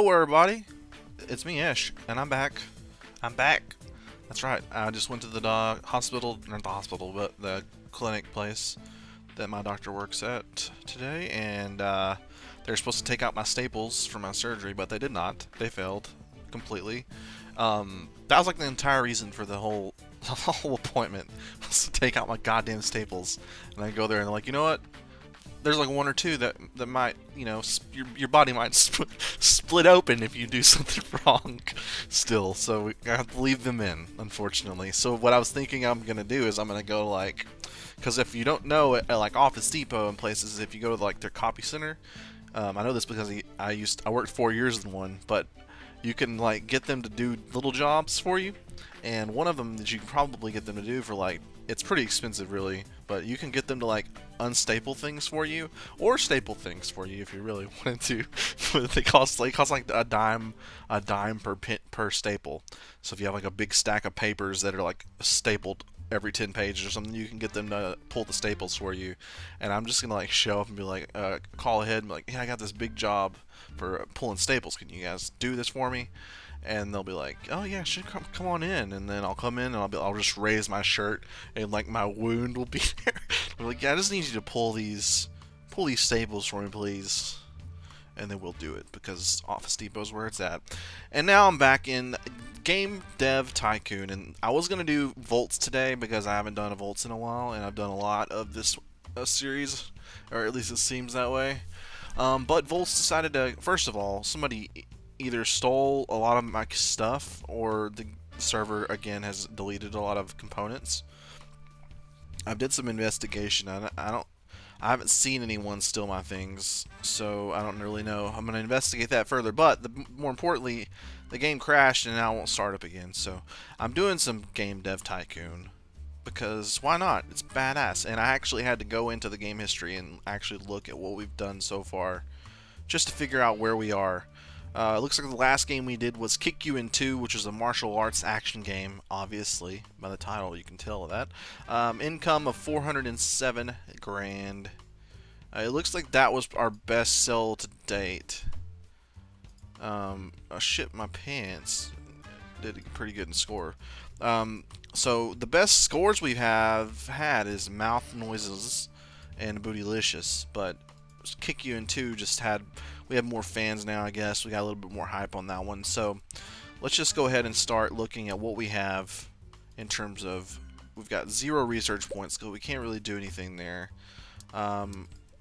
Hello, everybody. It's me, Ish, and I'm back. I'm back. That's right. I just went to the hospital, not the hospital, but the clinic place that my doctor works at today, and they're supposed to take out my staples for my surgery, but they did not. They failed completely. That was like the entire reason for the whole the whole appointment was to take out my goddamn staples. And I go there and they're like, you know what? There's like one or two that might, you know, your body might split open if you do something wrong still, so I have to leave them in, unfortunately. So what I was thinking I'm gonna do is I'm gonna go like, because if you don't know, at like Office Depot and places, if you go to like their copy center, I know this because I worked 4 years in one, but you can like get them to do little jobs for you, and one of them that you can probably get them to do for like, it's pretty expensive really, but you can get them to like unstaple things for you or staple things for you if you really wanted to. But they cost like a dime per staple. So if you have like a big stack of papers that are like stapled every 10 pages or something, you can get them to pull the staples for you. And I'm just gonna like show up and be like, call ahead and be like, hey, I got this big job for pulling staples, can you guys do this for me? And they'll be like, oh yeah, sure, come on in. And then I'll come in and I'll just raise my shirt and like my wound will be there. I'm like, yeah, I just need you to pull these staples for me, please. And then we'll do it because Office Depot's where it's at. And now I'm back in game Dev Tycoon, and I was gonna do Volts today because I haven't done a Volts in a while, and I've done a lot of this series, or at least it seems that way. But Volts decided to, first of all, somebody either stole a lot of my stuff, or the server again has deleted a lot of components. I did some investigation. I haven't seen anyone steal my things, so I don't really know. I'm gonna investigate that further. But more importantly, the game crashed and now it won't start up again. So I'm doing some game Dev Tycoon because why not? It's badass. And I actually had to go into the game history and actually look at what we've done so far, just to figure out where we are. It looks like the last game we did was Kick You in 2, which is a martial arts action game, obviously. By the title, you can tell that. Income of 407 grand. It looks like that was our best sell to date. Oh shit, my pants did pretty good in score. So the best scores we have had is Mouth Noises and Bootylicious, but Kick You in 2 just had, we have more fans now, I guess. We got a little bit more hype on that one. So let's just go ahead and start looking at what we have in terms of, we've got 0 research points, so we can't really do anything there.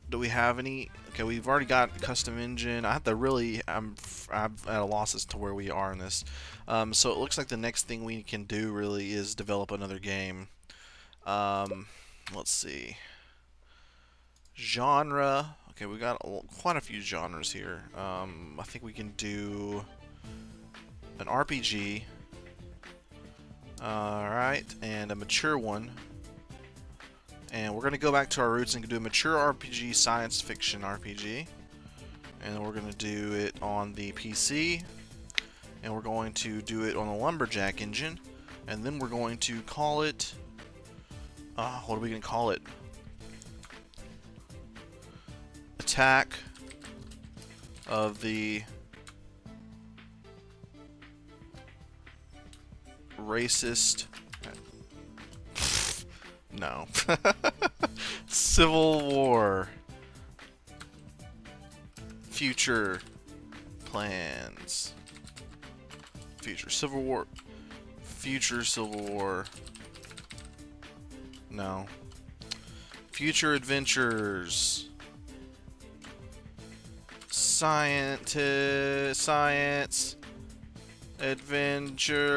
Do we have any? Okay, we've already got custom engine. I have to really, I'm at a loss as to where we are in this. So it looks like the next thing we can do really is develop another game. Let's see. Genre. Okay, we got quite a few genres here. I think we can do an RPG. Alright, and a mature one. And we're going to go back to our roots and do a mature RPG, science fiction RPG. And we're going to do it on the PC. And we're going to do it on the Lumberjack engine. And then we're going to call it... what are we going to call it? Attack of the Racist... No. Civil War. Future plans. Future Civil War. Future Civil War. No. Future adventures. Science. Adventures.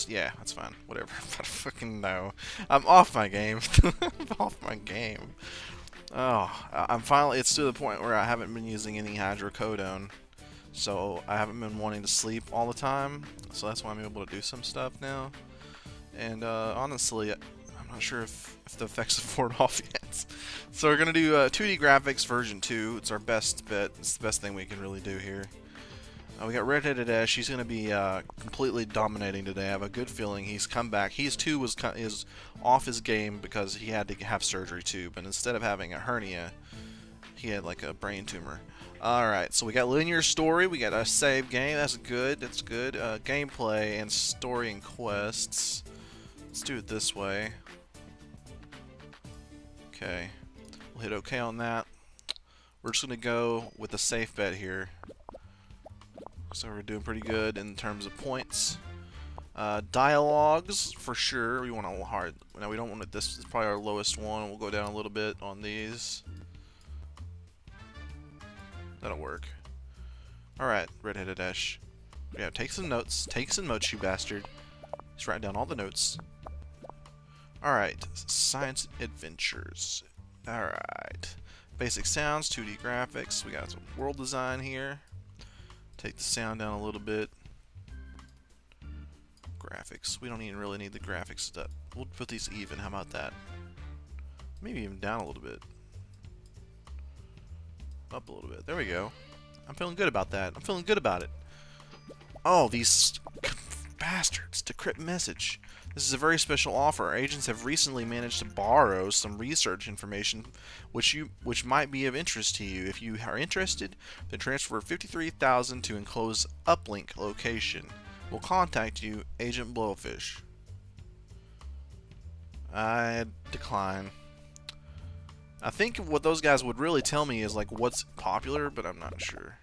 Yeah, that's fine. Whatever. I fucking know. I'm off my game. I'm off my game. Oh, I'm finally. It's to the point where I haven't been using any hydrocodone, so I haven't been wanting to sleep all the time. So that's why I'm able to do some stuff now. And honestly, I'm not sure if the effects have worn off yet. So we're gonna do 2D graphics version 2. It's our best bet. It's the best thing we can really do here. We got Redheaded Ash. He's going to be completely dominating today. I have a good feeling he's come back. He's too is off his game because he had to have surgery too. But instead of having a hernia, he had like a brain tumor. Alright, so we got linear story, we got a save game, that's good, that's good. Gameplay and story and quests. Let's do it this way. Okay, we'll hit OK on that. We're just going to go with a safe bet here. So we're doing pretty good in terms of points. Dialogues, for sure. We want a hard. No, we don't want it. This is probably our lowest one. We'll go down a little bit on these. That'll work. Alright, Redheaded Ash. Yeah, take some notes. Take some notes, you bastard. Just write down all the notes. Alright, Science Adventures. Alright. Basic sounds, 2D graphics. We got some world design here. Take the sound down a little bit. Graphics. We don't even really need the graphics stuff. We'll put these even. How about that? Maybe even down a little bit. Up a little bit. There we go. I'm feeling good about that. I'm feeling good about it. Oh, these bastards. Decrypt message. This is a very special offer. Our agents have recently managed to borrow some research information which might be of interest to you. If you are interested, then transfer 53,000 to enclosed uplink location. We'll contact you, Agent Blowfish. I decline. I think what those guys would really tell me is like what's popular, but I'm not sure.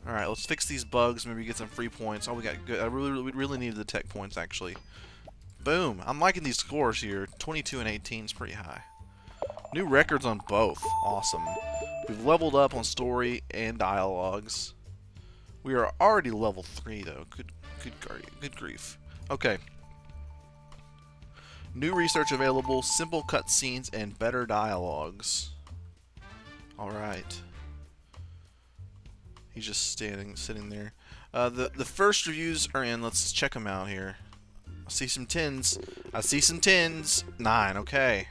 Alright, let's fix these bugs, maybe get some free points. Oh, we got good. We really needed the tech points, actually. Boom. I'm liking these scores here. 22 and 18 is pretty high. New records on both. Awesome. We've leveled up on story and dialogues. We are already level 3, though. Good grief. Okay. New research available, simple cutscenes, and better dialogues. Alright. He's just sitting there. The first reviews are in. Let's check them out here. I see some 10s. I see some 10s. 9. Okay.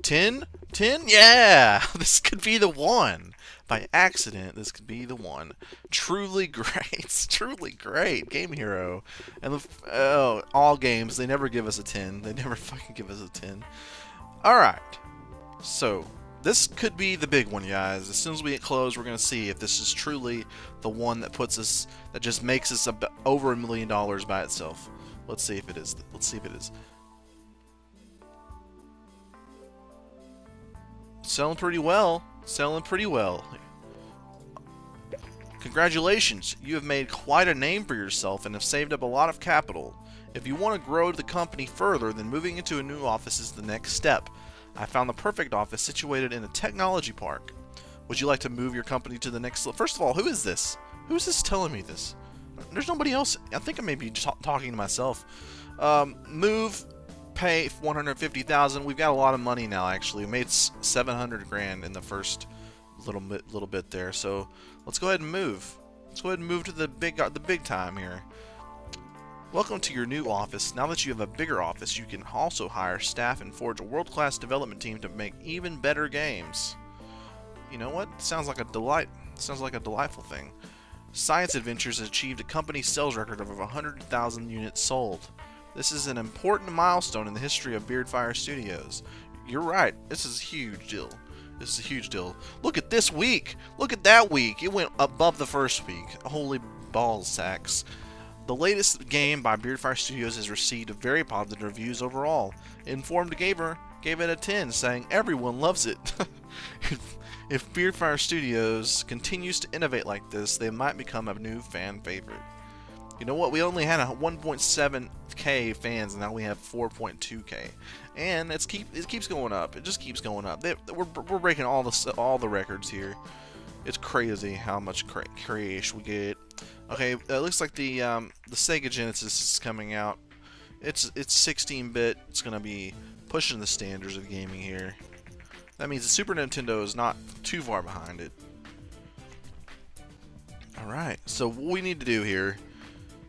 10? 10? Yeah! This could be the one. By accident, this could be the one. Truly great. Truly great. Game Hero. And all games, they never give us a 10. They never fucking give us a 10. Alright. So, this could be the big one, guys. As soon as we get close, we're going to see if this is truly the one that puts us, that just makes us over $1 million by itself. Let's see if it is. Let's see if it is. Selling pretty well. Selling pretty well. Congratulations, you have made quite a name for yourself and have saved up a lot of capital. If you want to grow the company further, then moving into a new office is the next step. I found the perfect office situated in a technology park. Would you like to move your company to the next level? First of all, who is this? Who is this telling me this? There's nobody else. I think I may be talking to myself. Move, pay 150,000. We've got a lot of money now. Actually, we made 700 grand in the first little bit there. So let's go ahead and move. Let's go ahead and move to the big time here. Welcome to your new office. Now that you have a bigger office, you can also hire staff and forge a world-class development team to make even better games. You know what? Sounds like a delight. Sounds like a delightful thing. Science Adventures has achieved a company sales record of over 100,000 units sold. This is an important milestone in the history of Beardfire Studios. You're right. This is a huge deal. This is a huge deal. Look at this week. Look at that week. It went above the first week. Holy ball sacks. The latest game by Beardfire Studios has received very positive reviews overall. Informed Gamer gave it a 10, saying everyone loves it. If Beardfire Studios continues to innovate like this, they might become a new fan favorite. You know what? We only had a 1.7k fans, and now we have 4.2k, and it keeps going up. It just keeps going up. We're breaking all the records here. It's crazy how much creation we get. Okay, it looks like the Sega Genesis is coming out. It's 16-bit. It's gonna be pushing the standards of gaming here. That means the Super Nintendo is not too far behind it. All right. So what we need to do here?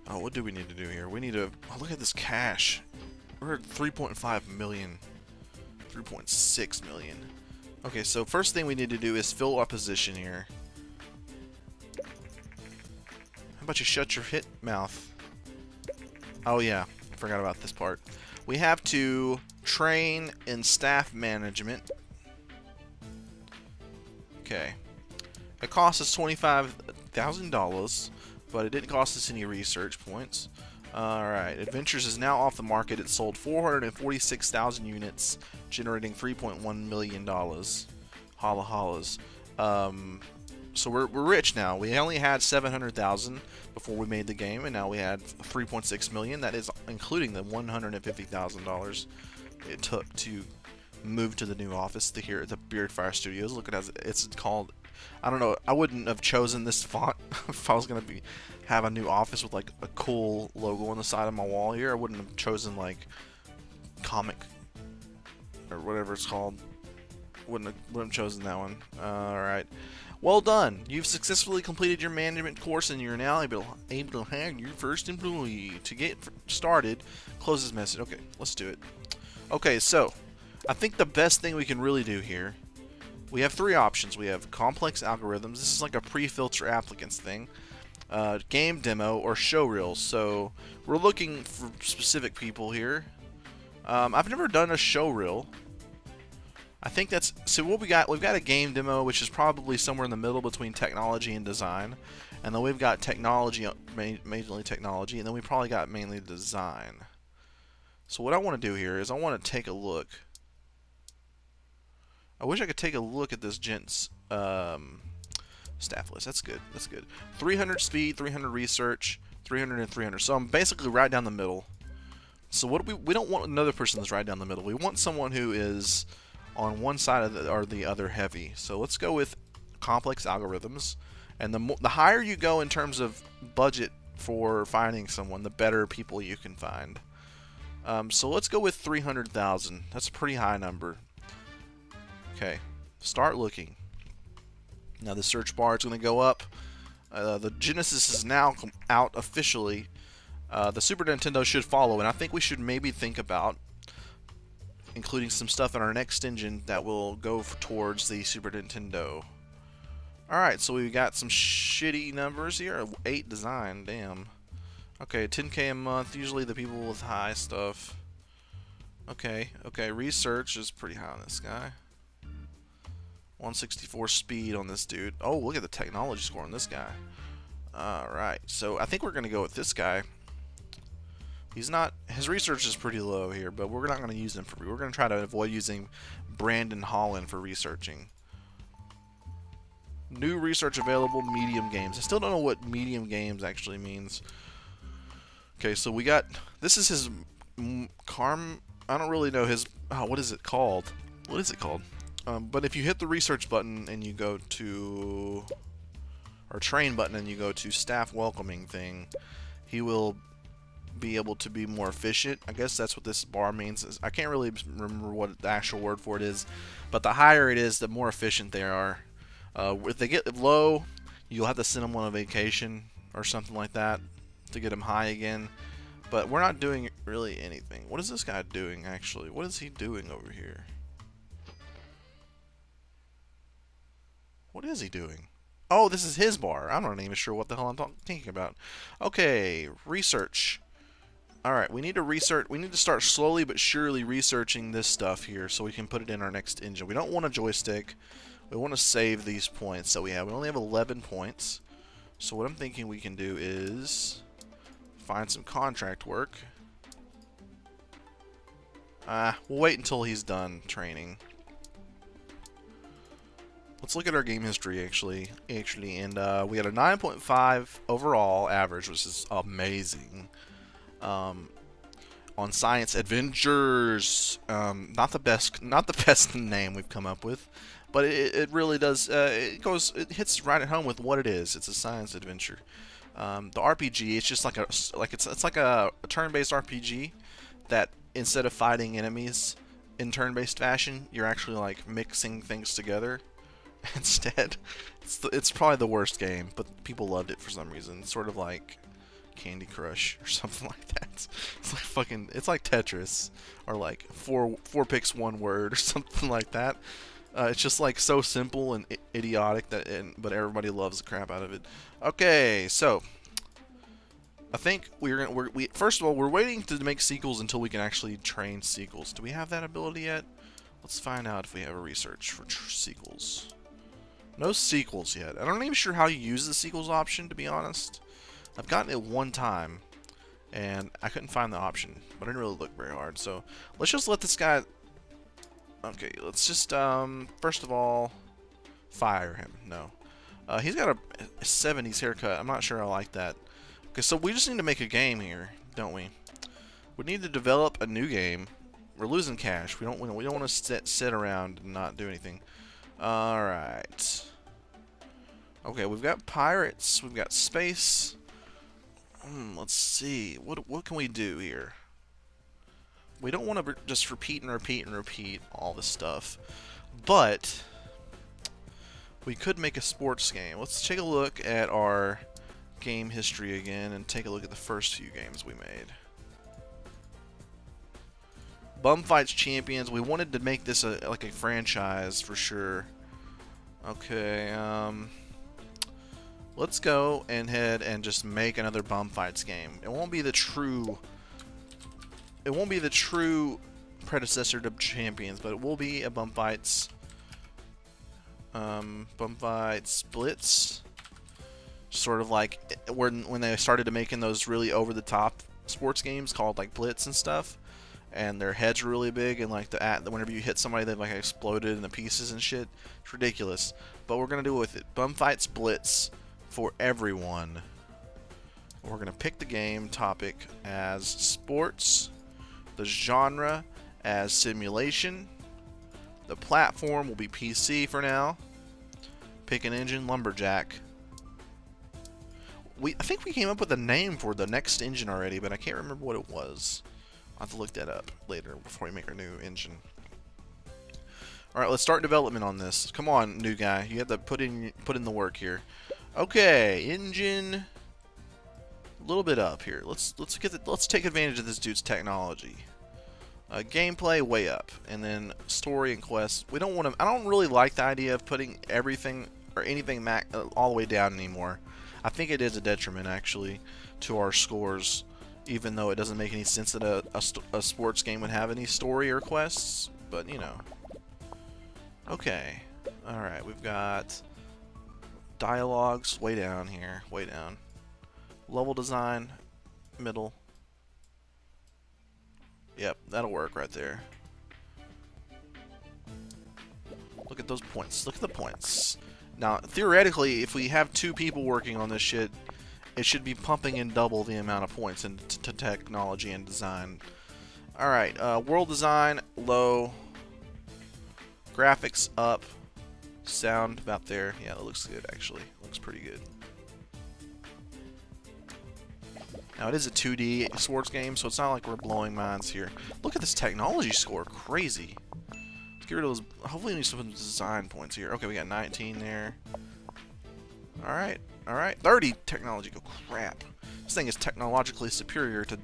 Oh, what do we need to do here? We need to look at this cash. We're at 3.5 million, 3.6 million. Okay, so first thing we need to do is fill our position here. How about you shut your hit mouth? Oh yeah, I forgot about this part. We have to train in staff management. Okay. It cost us $25,000, but it didn't cost us any research points. Alright, Adventures is now off the market. It sold 446,000 units, generating $3.1 million. Holla hollas. So we're rich now. We only had 700,000 before we made the game, and now we had 3.6 million. That is including the $150,000 it took to move to the new office here at the Beardfire Studios. Look at it, it's called. I don't know. I wouldn't have chosen this font if I was gonna have a new office with like a cool logo on the side of my wall here. I wouldn't have chosen like comic or whatever it's called. Wouldn't have chosen that one. Alright. Well done. You've successfully completed your management course and you're now able to hire your first employee. To get started, close this message. Okay, let's do it. Okay, so I think the best thing we can really do here, we have three options. We have complex algorithms. This is like a pre-filter applicants thing. Game demo or show reels. So we're looking for specific people here. I've never done a show reel. I think that's, so what we got, we've got a game demo, which is probably somewhere in the middle between technology and design. And then we've got technology, mainly technology, and then we probably got mainly design. So what I want to do here is I want to take a look. I wish I could take a look at this gent's staff list. That's good. That's good. 300 speed, 300 research, 300 and 300. So I'm basically right down the middle. So what we don't want another person that's right down the middle. We want someone who is on one side of or the other heavy. So let's go with complex algorithms. And the higher you go in terms of budget for finding someone, the better people you can find. So let's go with 300,000. That's a pretty high number. Okay, start looking. Now the search bar is going to go up. The Genesis is now out officially. The Super Nintendo should follow, and I think we should maybe think about including some stuff in our next engine that will go towards the Super Nintendo. Alright, so we got some shitty numbers here. 8 design, damn. Okay, 10K a month, usually the people with high stuff. Okay, research is pretty high on this guy. 164 speed on this dude. Oh, look at the technology score on this guy. Alright, so I think we're going to go with this guy. He's not, his research is pretty low here, but we're not going to use him for, we're going to try to avoid using Brandon Holland for researching. New research available, medium games. I still don't know what medium games actually means. Okay, so we got, this is his, I don't really know his, what is it called? What is it called? But if you hit the research button and you go to, or train button and you go to staff welcoming thing, he will be able to be more efficient. I guess that's what this bar means. I can't really remember what the actual word for it is, but the higher it is, the more efficient they are. If they get low, you'll have to send them on a vacation or something like that to get them high again. But we're not doing really anything. What is this guy doing actually? What is he doing over here? What is he doing? Oh, this is his bar. I'm not even sure what the hell I'm thinking about. Okay, research. Alright, we need to research. We need to start slowly but surely researching this stuff here so we can put it in our next engine. We don't want a joystick. We want to save these points that we have. We only have 11 points. So what I'm thinking we can do is find some contract work. We'll wait until he's done training. Let's look at our game history actually, and we had a 9.5 overall average, which is amazing. On Science Adventures, not the best name we've come up with, but it really does. It hits right at home with what it is. It's a science adventure. The RPG, it's just it's like a turn-based RPG that instead of fighting enemies in turn-based fashion, you're actually like mixing things together. Instead, it's probably the worst game, but people loved it for some reason. It's sort of like Candy Crush or something like that. It's like Tetris, or like four picks one word or something like that. It's just like so simple and idiotic but everybody loves the crap out of it. Okay, so I think first of all we're waiting to make sequels until we can actually train sequels. Do we have that ability yet? Let's find out if we have a research for sequels. No sequels yet. I'm not even sure how you use the sequels option, to be honest. I've gotten it one time, and I couldn't find the option, but I didn't really look very hard. So let's just let this guy. Okay, let's just first of all fire him. No, he's got a 70s haircut. I'm not sure I like that. Okay, so we just need to make a game here, don't we? We need to develop a new game. We're losing cash. We don't want to sit around and not do anything. All right. Okay, we've got pirates. We've got space. Let's see. What can we do here? We don't want to just repeat and repeat and repeat all this stuff, but we could make a sports game. Let's take a look at our game history again and take a look at the first few games we made. Bumfights Champions. We wanted to make this like a franchise for sure. Okay, let's go ahead and just make another Bumfights game. It won't be the true predecessor to Champions, but it will be a Bumfights Blitz. Sort of like when they started making those really over-the-top sports games called like Blitz and stuff, and their heads were really big, and like whenever you hit somebody, they like exploded into pieces and shit. It's ridiculous, but we're gonna do it with it. Bumfights Blitz for everyone. We're gonna pick the game topic as sports, the genre as simulation, the platform will be PC for now. Pick an engine, lumberjack. I think we came up with a name for the next engine already, but I can't remember what it was. I'll have to look that up later before we make our new engine. Alright, let's start development on this. Come on, new guy. You have to put in the work here. Okay, engine a little bit up here. Let's take advantage of this dude's technology. Gameplay way up, and then story and quests. We don't want to. I don't really like the idea of putting everything or anything all the way down anymore. I think it is a detriment actually to our scores, even though it doesn't make any sense that a sports game would have any story or quests. But you know. Okay. All right. We've got dialogues way down here. Way down. Level design, middle. Yep, that'll work right there. Look at those points. Look at the points. Now, theoretically, if we have 2 people working on this shit, it should be pumping in double the amount of points into technology and design. Alright, world design, low. Graphics, up. Sound, about there. Yeah, that looks good, actually. Looks pretty good. Now, it is a 2D sports game, so it's not like we're blowing minds here. Look at this technology score. Crazy. Let's get rid of those. Hopefully, we need some design points here. Okay, we got 19 there. Alright. Alright. 30 technology. Oh, crap. This thing is technologically superior to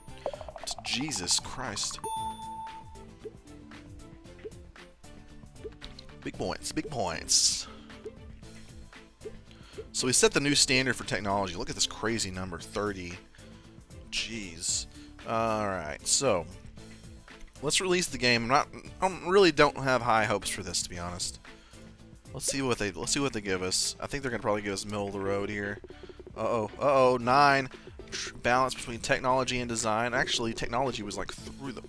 Jesus Christ. Big points. Big points. So we set the new standard for technology. Look at this crazy number. 30. Jeez. Alright, so let's release the game. I really don't have high hopes for this, to be honest. Let's see what they give us. I think they're gonna probably give us middle of the road here. Uh-oh, 9. Balance between technology and design. Actually, technology was like through the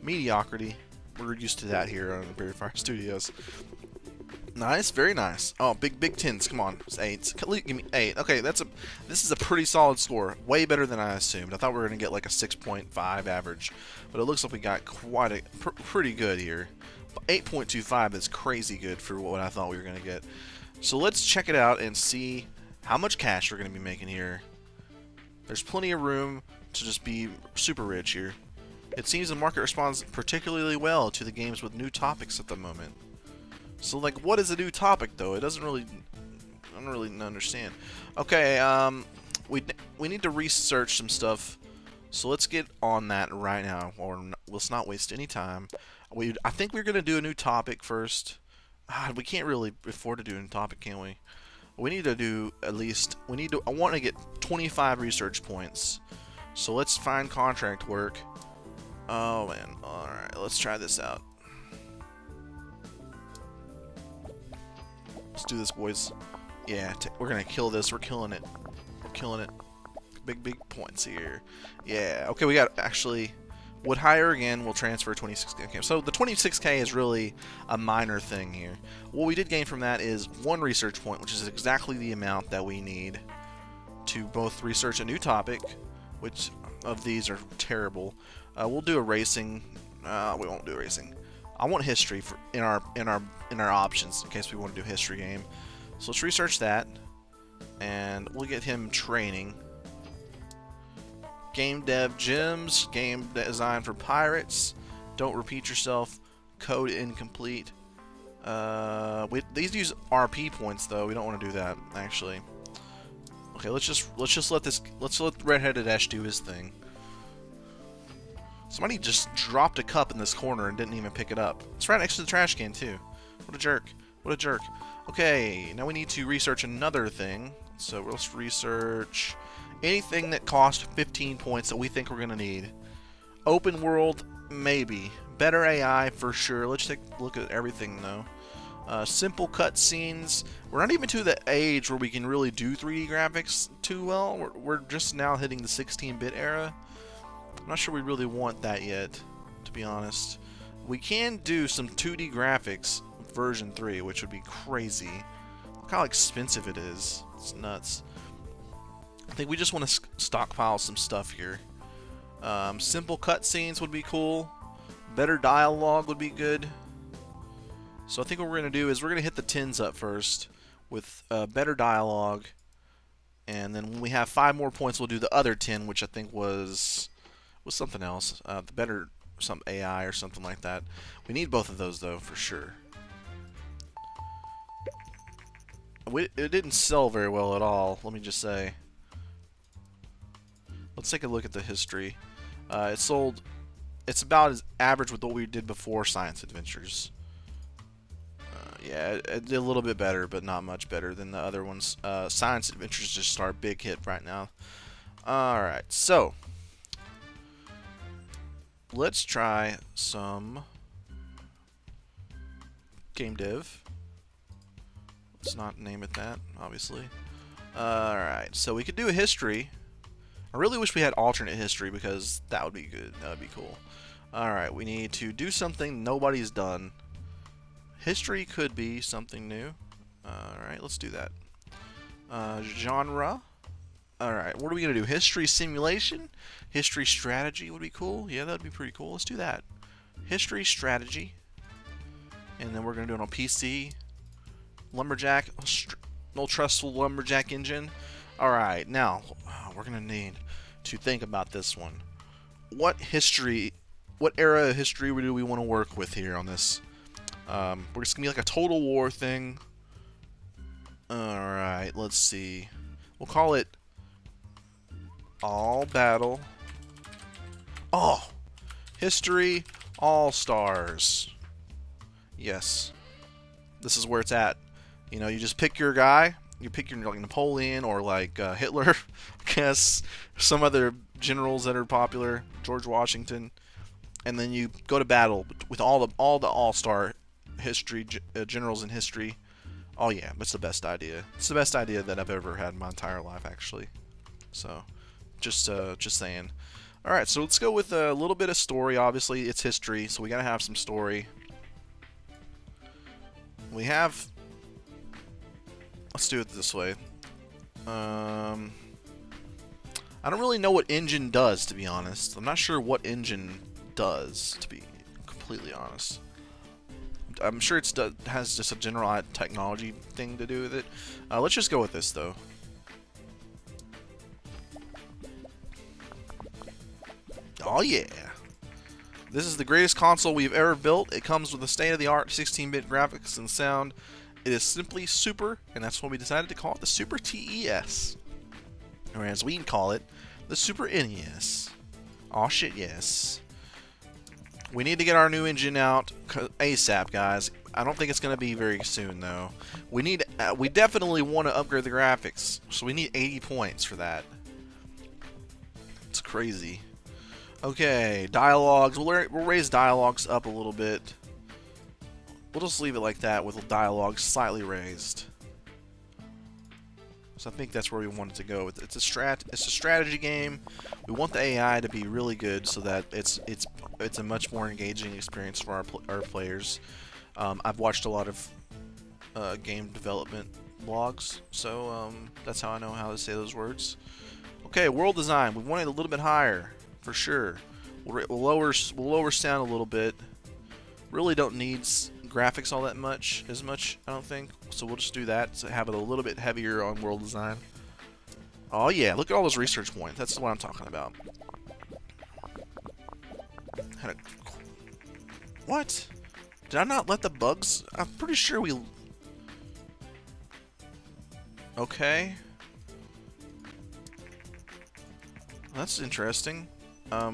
mediocrity. We're used to that here on Beardfire Studios. Nice, very nice. Oh, big tens. Come on, it's 8s. Give me 8. Okay, this is a pretty solid score. Way better than I assumed. I thought we were gonna get like a 6.5 average, but it looks like we got quite a pretty good here. 8.25 is crazy good for what I thought we were gonna get. So let's check it out and see how much cash we're gonna be making here. There's plenty of room to just be super rich here. It seems the market responds particularly well to the games with new topics at the moment. So, like, what is a new topic, though? I don't really understand. Okay, we need to research some stuff. So let's get on that right now, or let's not waste any time. I think we're gonna do a new topic first. We can't really afford to do a new topic, can we? We need to do at least. I want to get 25 research points. So let's find contract work. Oh man! All right, let's try this out. Let's do this, boys. Yeah, we're gonna kill this. We're killing it. We're killing it. Big points here. Yeah. Okay, we got actually would hire again. We'll transfer 26k. Okay, so the 26k is really a minor thing here. What we did gain from that is 1 research point, which is exactly the amount that we need to both research a new topic, which of these are terrible. We'll do a racing. We won't do a racing. I want history for in our options in case we want to do a history game. So let's research that, and we'll get him training. Game dev gems, game design for pirates. Don't repeat yourself. Code incomplete. These use RP points though. We don't want to do that actually. Okay, let's let Redheaded Ash do his thing. Somebody just dropped a cup in this corner and didn't even pick it up. It's right next to the trash can too. What a jerk. What a jerk. Okay, now we need to research another thing. So let's research anything that costs 15 points that we think we're going to need. Open world, maybe. Better AI for sure. Let's take a look at everything though. Simple cutscenes. We're not even to the age where we can really do 3D graphics too well. We're just now hitting the 16-bit era. I'm not sure we really want that yet, to be honest. We can do some 2D graphics version 3, which would be crazy. Look how expensive it is. It's nuts. I think we just want to stockpile some stuff here. Simple cutscenes would be cool. Better dialogue would be good. So I think what we're going to do is we're going to hit the 10s up first with better dialogue. And then when we have 5 more points, we'll do the other 10, which I think was something else. The better some AI or something like that. We need both of those though for sure. It didn't sell very well at all, let me just say. Let's take a look at the history. It's about as average with what we did before Science Adventures. Yeah, it did a little bit better, but not much better than the other ones. Science Adventures just our big hit right now. Alright, so let's try some game dev. Let's not name it that, obviously. Alright, so we could do a history. I really wish we had alternate history because that would be good. That would be cool. Alright, we need to do something nobody's done. History could be something new. Alright, let's do that. Genre. Alright, what are we going to do? History simulation? History strategy would be cool. Yeah, that would be pretty cool. Let's do that. History strategy. And then we're going to do it on PC. Lumberjack. No trustful Lumberjack engine. Alright, now we're going to need to think about this one. What era of history do we want to work with here on this? We're just going to be like a Total War thing. Alright, let's see. We'll call it All Battle. Oh! History All-Stars. Yes. This is where it's at. You know, you just pick your guy. You pick your like Napoleon or like Hitler, I guess. Some other generals that are popular. George Washington. And then you go to battle with all the all-star history generals in history. Oh yeah, that's the best idea. It's the best idea that I've ever had in my entire life, actually. So, just saying. All right, so let's go with a little bit of story. Obviously, it's history, so we gotta have some story. We have. Let's do it this way. I don't really know what engine does, to be honest. I'm not sure what engine does, to be completely honest. I'm sure it has just a general technology thing to do with it. Let's just go with this, though. Oh yeah! This is the greatest console we've ever built. It comes with a state-of-the-art 16-bit graphics and sound. It is simply super, and that's why we decided to call it the Super TES. Or as we call it, the Super NES. Aw shit, yes. We need to get our new engine out ASAP, guys. I don't think it's going to be very soon, though. We definitely want to upgrade the graphics, so we need 80 points for that. It's crazy. Okay, dialogues. We'll raise dialogues up a little bit. we'll just leave it like that with the dialogue slightly raised. So I think that's where we want it to go. It's a strategy game. We want the AI to be really good so that it's a much more engaging experience for our players. I've watched a lot of game development blogs, so that's how I know how to say those words. Okay, world design. We want it a little bit higher for sure. We'll lower sound a little bit. Really don't need graphics all that much, I don't think. So we'll just do that to have it a little bit heavier on world design. Oh yeah, look at all those research points. That's what I'm talking about. What? Did I not let the bugs? I'm pretty sure we... Okay. That's interesting. I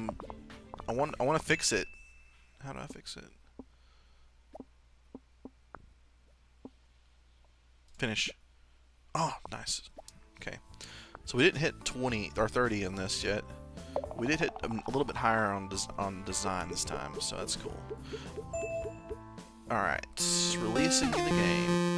want to fix it. How do I fix it? Finish. Oh, nice. Okay. So we didn't hit 20 or 30 in this yet. We did hit a little bit higher on design this time, so that's cool. Alright, releasing the game.